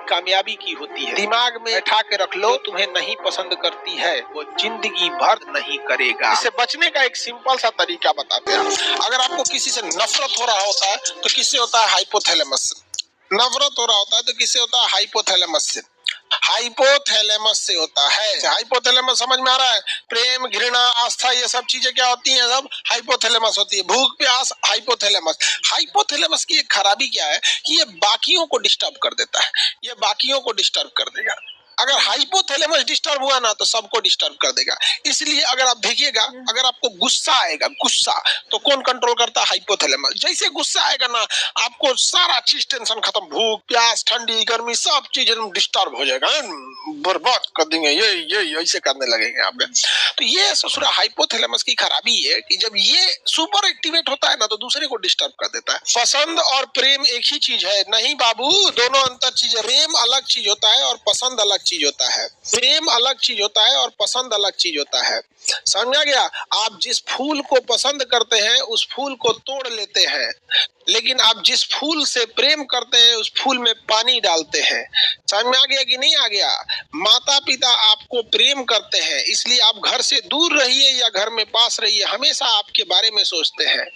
कामयाबी की होती है। दिमाग में बैठा के रख लो, तुम्हें नहीं पसंद करती है वो जिंदगी भर नहीं करेगा। इससे बचने का एक सिंपल सा तरीका बताते हैं। अगर आपको किसी से नफरत हो रहा होता है तो किससे होता है? हाइपोथैलेमस से। नफरत हो रहा होता है तो किससे होता है? हाइपोथैलेमस से। हाइपोथैलेमस से होता है। हाइपोथैलेमस समझ में आ रहा है? प्रेम, घृणा, आस्था, ये सब चीजें क्या होती हैं? सब हाइपोथैलेमस होती है। भूख, प्यास, हाइपोथैलेमस। हाइपोथैलेमस की एक खराबी क्या है कि ये बाकियों को डिस्टर्ब कर देता है। ये बाकियों को डिस्टर्ब कर देगा। अगर हाइपोथैलेमस डिस्टर्ब हुआ ना तो सबको डिस्टर्ब कर देगा। इसलिए अगर आप देखिएगा, अगर आपको गुस्सा आएगा, गुस्सा तो कौन कंट्रोल करता है? हाइपोथैलेमस। जैसे गुस्सा आएगा ना, आपको सारा चीज टेंशन खत्म, भूख, प्यास, ठंडी, गर्मी, सब चीज डिस्टर्ब हो जाएगा, बर्बाद कर देंगे, ये ऐसे करने लगेंगे आप। तो ये ससुरा हाइपोथैलेमस की खराबी है कि जब ये सुपर एक्टिवेट होता है ना तो दूसरे को डिस्टर्ब कर देता है। पसंद और प्रेम एक ही चीज है? नहीं बाबू, दोनों अंतर चीज है। प्रेम अलग चीज होता है और पसंद अलग चीज होता है। प्रेम अलग चीज होता है और पसंद अलग चीज होता है। समझा गया? आप जिस फूल को पसंद करते हैं उस फूल को तोड़ लेते हैं, लेकिन आप जिस फूल से प्रेम करते हैं उस फूल में पानी डालते हैं। समझ में आ गया कि नहीं आ गया? माता पिता आपको प्रेम करते हैं, इसलिए आप घर से दूर रहिए या घर में पास रहिए, हमेशा आपके बारे में सोचते हैं।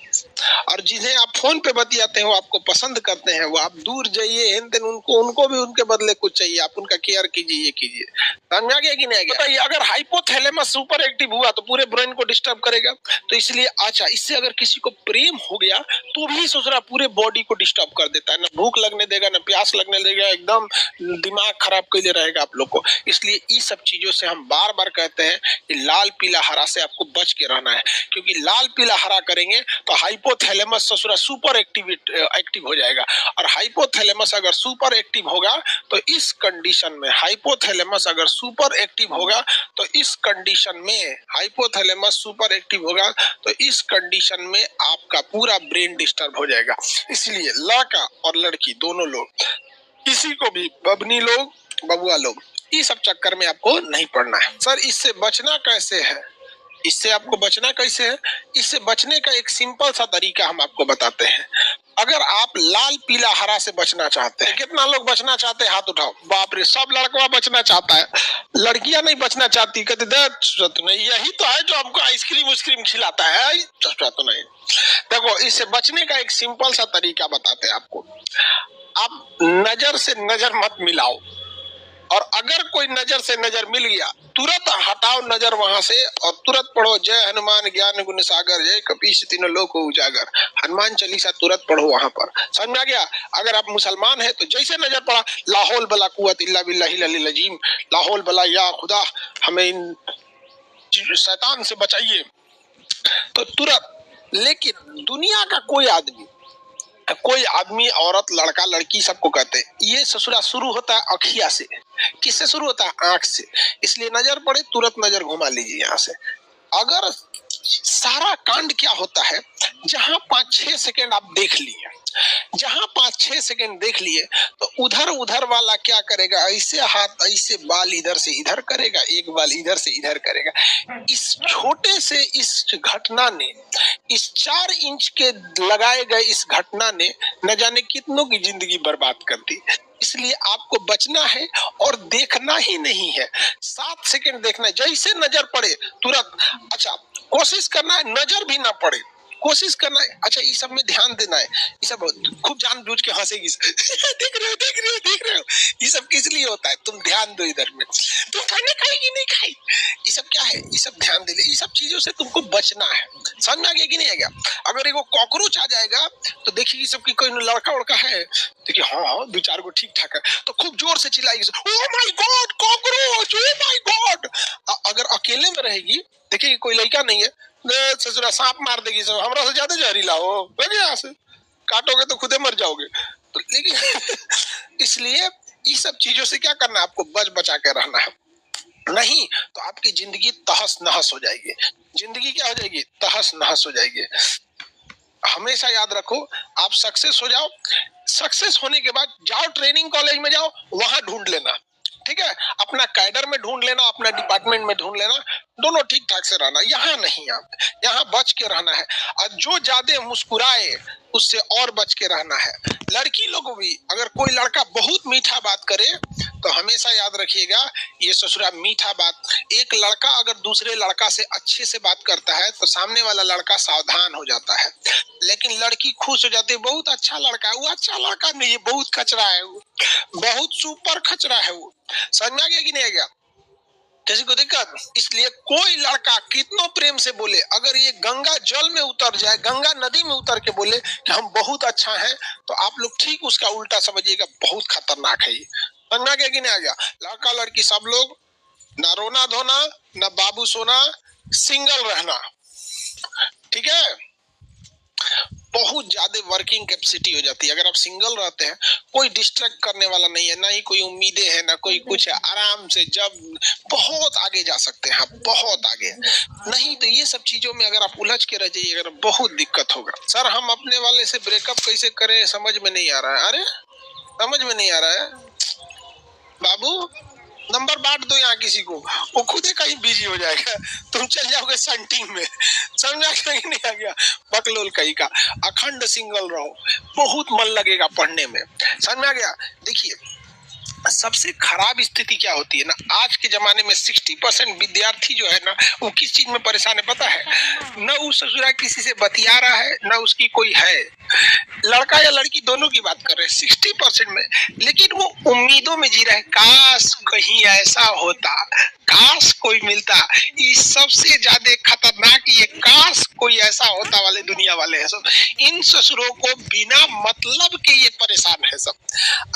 और जिन्हें आप फोन पे बतियाते हैं वो आपको पसंद करते हैं, वो आप दूर जाइए, उनको भी उनके बदले कुछ चाहिए, आप उनका केयर कीजिए, कीजिए। समझ में आ गया कि नहीं आ गया? बताइए, अगर हाइपोथैलेमस सुपर एक्टिव हुआ तो पूरे ब्रेन को डिस्टर्ब करेगा। तो इसलिए अच्छा, इससे अगर किसी को प्रेम हो गया तो भी सोच रहा पूरे बॉडी को डिस्टर्ब कर देता है, ना भूख लगने देगा, ना प्यास लगने देगा, एकदम दिमाग खराब कर रहेगा आप लोग को। इसलिए इस सब चीजों से हम बार बार कहते हैं कि लाल पीला हरा से आपको बच के रहना है, क्योंकि लाल पीला हरा करेंगे तो हाइपोथैलेमस ससुरा सुपर एक्टिव हो जाएगा। और हाइपोथैलेमस अगर सुपर एक्टिव होगा तो इस कंडीशन में, हाइपोथैलेमस अगर सुपर एक्टिव होगा तो इस कंडीशन में, हाइपोथैलेमस सुपर एक्टिव होगा तो इस कंडीशन में आपका पूरा ब्रेन डिस्टर्ब हो जाएगा। इसलिए लड़का और लड़की दोनों लोग, किसी को भी बबनी लोग, बबुआ लोग, इस सब चक्कर में आपको नहीं पड़ना है। सर इससे बचना कैसे है? इससे आपको बचना कैसे है? इससे बचने का एक सिंपल सा तरीका हम आपको बताते हैं। अगर आप लाल पीला हरा से बचना चाहते हैं, कितना लोग बचना चाहते हैं? हाथ उठाओ। बाप रे, सब लड़का बचना चाहता है, लड़कियां नहीं बचना चाहती। कहते नहीं, यही तो है जो हमको आइसक्रीम उस्क्रीम खिलाता है। तो नहीं, देखो इससे बचने का एक सिंपल सा तरीका बताते हैं आपको। आप नजर से नजर मत मिलाओ, और अगर कोई नजर से नजर मिल गया तुरंत हटाओ नजर वहां से और तुरंत पढ़ो जय हनुमान ज्ञान गुण सागर, जय कपीस तीनों लोक उजागर, हनुमान चालीसा तुरंत पढ़ो वहां पर। समझ में आ गया? अगर आप मुसलमान है तो जैसे नजर पड़ा, लाहौल बला कुव्वत इल्ला बिल्लाहिल अलील अजीम, लाहौल बला या खुदा हमें इन शैतान से बचाइए, तो तुरंत। लेकिन दुनिया का कोई आदमी, औरत, लड़का, लड़की, सबको कहते हैं ये ससुरा शुरू होता है अखिया से। किससे शुरू होता है? आंख से। इसलिए नजर पड़े तुरंत नजर घुमा लीजिए यहाँ से। अगर सारा कांड क्या होता है, जहां 5-6 सेकंड आप देख लिए, जहां 5-6 सेकंड देख लिए तो उधर वाला क्या करेगा? ऐसे हाथ, ऐसे बाल इधर से इधर करेगा, एक बाल इधर से इधर करेगा। इस छोटे से इस घटना ने, इस 4 इंच के लगाए गए इस घटना ने न जाने कितनों की जिंदगी बर्बाद कर दी। इसलिए आपको बचना है और देखना ही नहीं है। 7 सेकंड देखना है, जैसे नजर पड़े तुरंत। अच्छा, कोशिश करना है नजर भी ना पड़े, कोशिश करना है। अच्छा, इस सब में ध्यान देना है। ये सब खूब जानबूझ के हंसेगी देख रहे हो, ये सब किस लिए होता है? तुम ध्यान दो इधर में, तुम खाना खाएगी नहीं खाई, ये सब क्या है? ये सब ध्यान दे ले, ये सब चीजों से तुमको बचना है। समझ में आ गया कि नहीं आ गया? अगर एगो कॉकरोच आ जाएगा तो देखिए सबकी कोई लड़का उड़का है, देखिए हाँ 2-4 गो ठीक ठाक है, तो खूब जोर से चिल्लाएगी, oh my God cockroach, oh my God. अगर अकेले में रहेगी, देखिए कोई लड़का नहीं है, ससुरा सांप मार देगी, सब हमरा से ज्यादा जहरीला हो, यहाँ से काटोगे तो खुदे मर जाओगे। तो लेकिन इसलिए इस सब चीजों से क्या करना है? आपको बचा के रहना है, नहीं तो आपकी जिंदगी तहस नहस हो जाएगी। जिंदगी क्या हो जाएगी? तहस नहस हो जाएगी। हमेशा याद रखो, आप सक्सेस हो जाओ, सक्सेस होने के बाद जाओ ट्रेनिंग कॉलेज में जाओ, वहां ढूंढ लेना ठीक है, अपना कैडर में ढूंढ लेना, अपना डिपार्टमेंट में ढूंढ लेना, दोनों ठीक ठाक से रहना। यहाँ नहीं, यहाँ बच के रहना है। और जो ज्यादा मुस्कुराए उससे और बच के रहना है। लड़की लोग भी, अगर कोई लड़का बहुत मीठा बात करे तो हमेशा याद रखिएगा, ये ससुरा मीठा बात। एक लड़का अगर दूसरे लड़का से अच्छे से बात करता है तो सामने वाला लड़का सावधान हो जाता है, लेकिन लड़की खुश हो जाती है, बहुत अच्छा लड़का है। वो अच्छा लड़का नहीं है, बहुत खचरा है वो, बहुत सुपर खचरा है वो। समझ में आ गया कि नहीं आ गया? किसी को दिक्कत? इसलिए कोई लड़का कितनों प्रेम से बोले, अगर ये गंगा जल में उतर जाए, गंगा नदी में उतर के बोले कि हम बहुत अच्छा हैं, तो आप लोग ठीक उसका उल्टा समझिएगा, बहुत खतरनाक है ये। समझ में आ गया कि नहीं आ गया? लड़का लड़की सब लोग ना रोना धोना, ना बाबू सोना, सिंगल रहना, ठीक है? बहुत ज्यादा वर्किंग कैपेसिटी हो जाती है अगर आप सिंगल रहते हैं। कोई डिस्ट्रैक्ट करने वाला नहीं है, ना ही कोई उम्मीदें हैं, ना कोई कुछ है। आराम से जब बहुत आगे जा सकते हैं आप, बहुत आगे। नहीं तो ये सब चीजों में अगर आप उलझ के रह जाइए, अगर बहुत दिक्कत होगा। सर हम अपने वाले से ब्रेकअप कैसे करें, समझ में नहीं आ रहा है। अरे समझ में नहीं आ रहा है बाबू, नंबर बांट दो यहाँ किसी को, वो खुद ही कहीं बिजी हो जाएगा, तुम चल जाओगे सनटिंग में। समझा कि नहीं आ गया? बकलोल कहीं का। अखंड सिंगल रहो, बहुत मन लगेगा पढ़ने में। समझ में आ गया? देखिए सबसे खराब स्थिति क्या होती है ना, आज के जमाने में 60% विद्यार्थी जो है ना, वो किस चीज में परेशान है पता है? न वो ससुरा किसी से बतिया रहा है, न उसकी कोई है, लड़का या लड़की दोनों की बात कर रहे हैं 60% में, लेकिन वो उम्मीदों में जी रहे हैं, काश कहीं ऐसा होता, काश कोई मिलता। ये सबसे ज्यादा खतरनाक ये काश कोई ऐसा होता वाले दुनिया वाले हैं सब। इन ससुरों को बिना मतलब के ये परेशान है सब।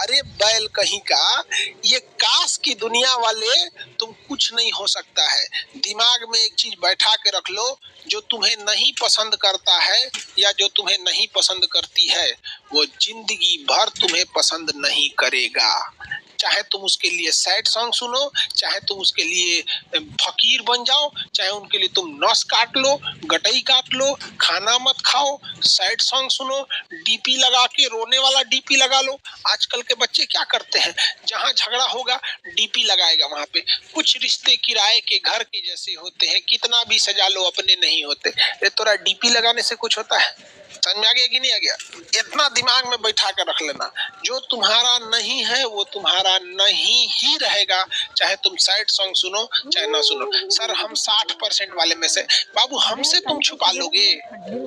अरे बैल कहीं का, ये काश की दुनिया वाले, तुम कुछ नहीं हो सकता है। दिमाग में एक चीज बैठा के रख लो, जो तुम्हें नहीं पसंद करता है या जो तुम्हें नहीं पसंद करती है, वो जिंदगी भर तुम्हें पसंद नहीं करेगा। चाहे तुम उसके लिए सैड सॉन्ग सुनो, चाहे तुम उसके लिए फकीर बन जाओ, चाहे उनके लिए तुम नस काट लो, गटई काट लो, खाना मत खाओ, सैड सॉन्ग सुनो, डीपी लगा के, रोने वाला डीपी लगा लो। आजकल के बच्चे क्या करते हैं, जहां झगड़ा होगा डीपी लगाएगा वहां पे। कुछ रिश्ते किराए के घर के जैसे होते हैं, कितना भी सजा लो अपने नहीं होते। ये तोरा डीपी लगाने से कुछ होता है? समझ में आ गया कि नहीं आ गया? इतना दिमाग में बैठा कर रख लेना, जो तुम्हारा नहीं है वो तुम्हारा नहीं ही रहेगा, चाहे तुम सैड सॉन्ग सुनो चाहे ना सुनो। सर हम 60% वाले में से, बाबू हमसे तुम छुपा लोगे?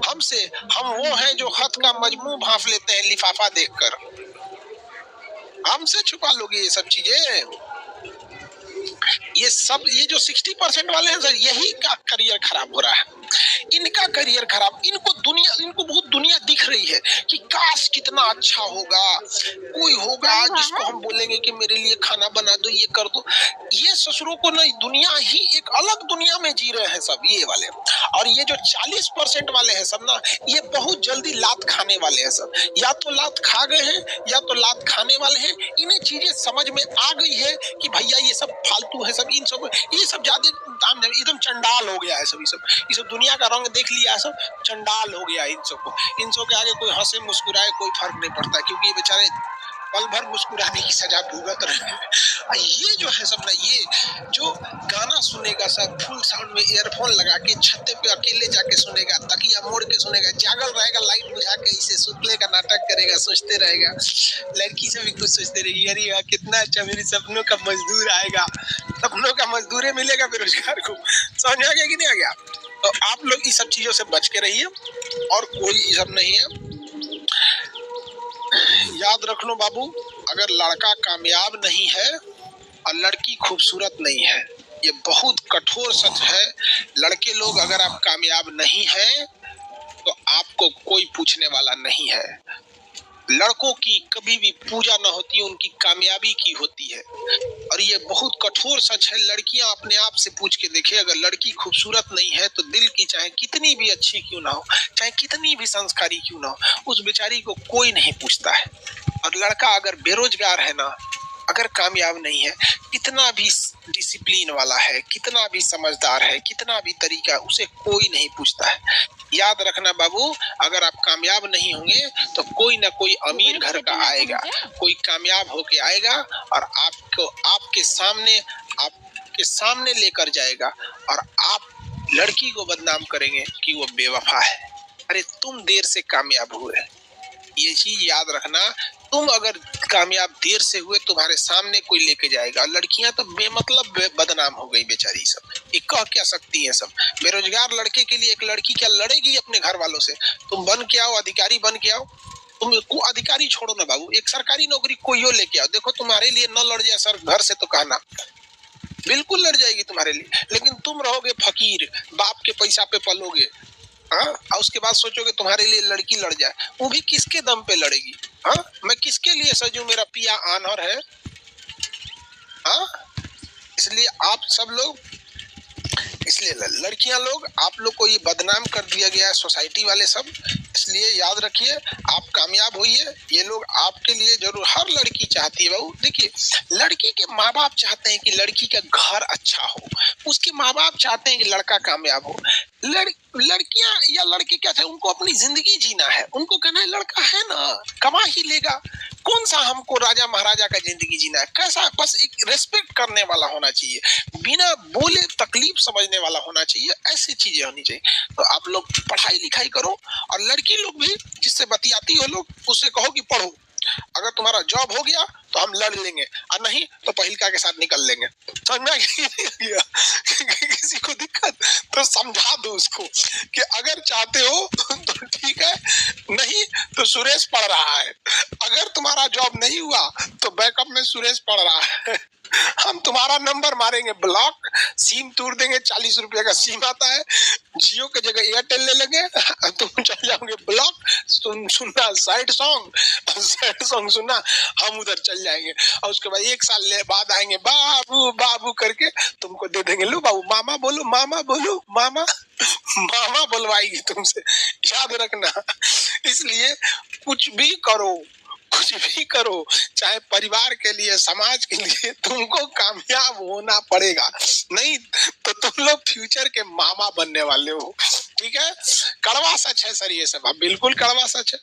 हमसे? हम वो हैं जो खत का मजमू भांप लेते हैं लिफाफा देखकर, हमसे छुपा लोगे ये सब चीजें? ये सब, ये जो 60% वाले हैं सर, यही का करियर खराब हो रहा है, इनका करियर खराब। इनको बहुत दुनिया दिख रही है कि काश कितना अच्छा होगा, कोई होगा जिसको हम बोलेंगे कि मेरे लिए खाना बना दो, ये कर दो। ये ससुरों को नहीं, दुनिया ही एक अलग दुनिया में जी रहे हैं सब ये वाले। और ये जो 40% वाले हैं सब ना, ये बहुत जल्दी लात खाने वाले हैं सब। या तो लात खा गए हैं या तो लात खाने वाले हैं। इन्हें चीजें समझ में आ गई है कि भैया ये सब फालतू है सब, इन सब ये सब ज्यादा एकदम चंडाल हो गया है सब। ये सब दुनिया का रंग देख लिया है सब, चंडाल हो गया है इन सब को। इन सब के आगे कोई हंसे मुस्कुराए कोई फर्क नहीं पड़ता, क्योंकि ये बेचारे पल भर मुस्कुराने की सजा भुगत रहे हैं। ये जो है सब ना, ये जो गाना सुनेगा सब फुल साउंड में ईयरफोन लगा के छत पे अकेले जाके सुनेगा, तकिया मोड़ के सुनेगा, जागल रहेगा, लाइट बुझा के इसे सुतले का नाटक करेगा, सोचते रहेगा। लड़की से भी कुछ सोचते रहेगी, अरे यार कितना अच्छा मेरे सपनों का मजदूर आएगा, सपनों का मजदूर मिलेगा बेरोजगार को। समझ आ गया कि नहीं आ गया? तो आप लोग इस सब चीजों से बच के रहिए, और कोई ये सब नहीं है। याद रख लो बाबू, अगर लड़का कामयाब नहीं है और लड़की खूबसूरत नहीं है, ये बहुत कठोर सच है। लड़के लोग अगर आप कामयाब नहीं हैं तो आपको कोई पूछने वाला नहीं है। लड़कों की कभी भी पूजा न होती है, उनकी कामयाबी की होती है। और ये बहुत कठोर सच है। लड़कियां अपने आप से पूछ के देखे, अगर लड़की खूबसूरत नहीं है तो दिल की चाहे कितनी भी अच्छी क्यों ना हो, चाहे कितनी भी संस्कारी क्यों ना हो, उस बेचारी को कोई नहीं पूछता है। और लड़का अगर बेरोजगार है ना, अगर कामयाब नहीं है, कितना भी डिसिप्लिन वाला है, कितना भी समझदार है, कितना भी तरीका, उसे कोई नहीं पूछता है। याद रखना बाबू, अगर आप कामयाब नहीं होंगे तो कोई ना कोई अमीर घर का आएगा, कोई कामयाब होके आएगा और आपको आपके सामने लेकर जाएगा और आप लड़की को बदनाम करेंगे कि वो बेवफा है। अरे तुम देर से कामयाब हुए, ये चीज याद रखना। तुम अगर कामयाब देर से हुए, तुम्हारे सामने कोई लेके जाएगा। लड़कियां तो बेमतलब बदनाम हो गई बेचारी सब, ये कह क्या सकती हैं सब। बेरोजगार लड़के के लिए एक लड़की क्या लड़ेगी अपने घर वालों से? तुम बन के आओ, अधिकारी बन के आओ। तुम अधिकारी छोड़ो ना बाबू, एक सरकारी नौकरी कोई और लेके आओ। देखो तुम्हारे लिए न लड़ जाए सर घर से तो कहना, बिल्कुल लड़ जाएगी तुम्हारे लिए। लेकिन तुम रहोगे फकीर, बाप के पैसा पे पलोगे, हाँ, और उसके बाद सोचोगे तुम्हारे लिए लड़की लड़ जाए, वो भी किसके दम पे लड़ेगी? हाँ, मैं किसके लिए सजूं, मेरा पिया आनर है। हाँ, इसलिए आप सब लोग, इसलिए लड़कियां लोग, आप लोग को ये बदनाम कर दिया गया है सोसाइटी वाले सब। इसलिए याद रखिए, आप कामयाब होइए। ये लोग आपके लिए जरूर, हर लड़की चाहती है बहू। देखिए, लड़की के माँ बाप चाहते हैं कि लड़की का घर अच्छा हो, उसके माँ बाप चाहते हैं कि लड़का कामयाब हो। लड़कियां या लड़के क्या चाहते हैं, उनको अपनी जिंदगी जीना है। उनको कहना है लड़का है ना, कमा ही लेगा, कौन सा हमको राजा महाराजा का जिंदगी जीना है। कैसा, बस एक रेस्पेक्ट करने वाला होना चाहिए, बिना बोले तकलीफ समझने वाला होना चाहिए, ऐसी चीजें होनी चाहिए। तो आप लोग पढ़ाई लिखाई करो, और लड़की लोग भी जिससे बतियाती हो लोग, उससे कहो कि पढ़ो। अगर तुम्हारा जॉब हो गया तो हम लड़ लेंगे, और नहीं तो पहिलका के साथ निकल लेंगे। समझ में गया? किसी को दिक्कत तो समझा दो उसको कि अगर चाहते हो तो ठीक है, नहीं तो सुरेश पढ़ रहा है। अगर तुम्हारा जॉब नहीं हुआ तो बैकअप में सुरेश पढ़ रहा है। हम तुम्हारा नंबर मारेंगे ब्लॉक, सिम तोड़ देंगे, 40 रुपए का सिम आता है, जियो के जगह एयरटेल ले लेंगे, तुम चल जाओगे ब्लॉक। सुनना सैड सॉन्ग सुनना, हम उधर चल जाएंगे, और उसके बाद 1 साल बाद आएंगे, बाबू बाबू करके तुमको दे देंगे। लो बाबू, मामा बोलो, मामा बोलो, मामा मामा बुलवाएगी तुमसे, याद रखना। इसलिए कुछ भी करो, कुछ भी करो, चाहे परिवार के लिए, समाज के लिए, तुमको कामयाब होना पड़ेगा। नहीं तो तुम लोग फ्यूचर के मामा बनने वाले हो। ठीक है, कड़वा सच है सर ये सब, बिल्कुल कड़वा सच है।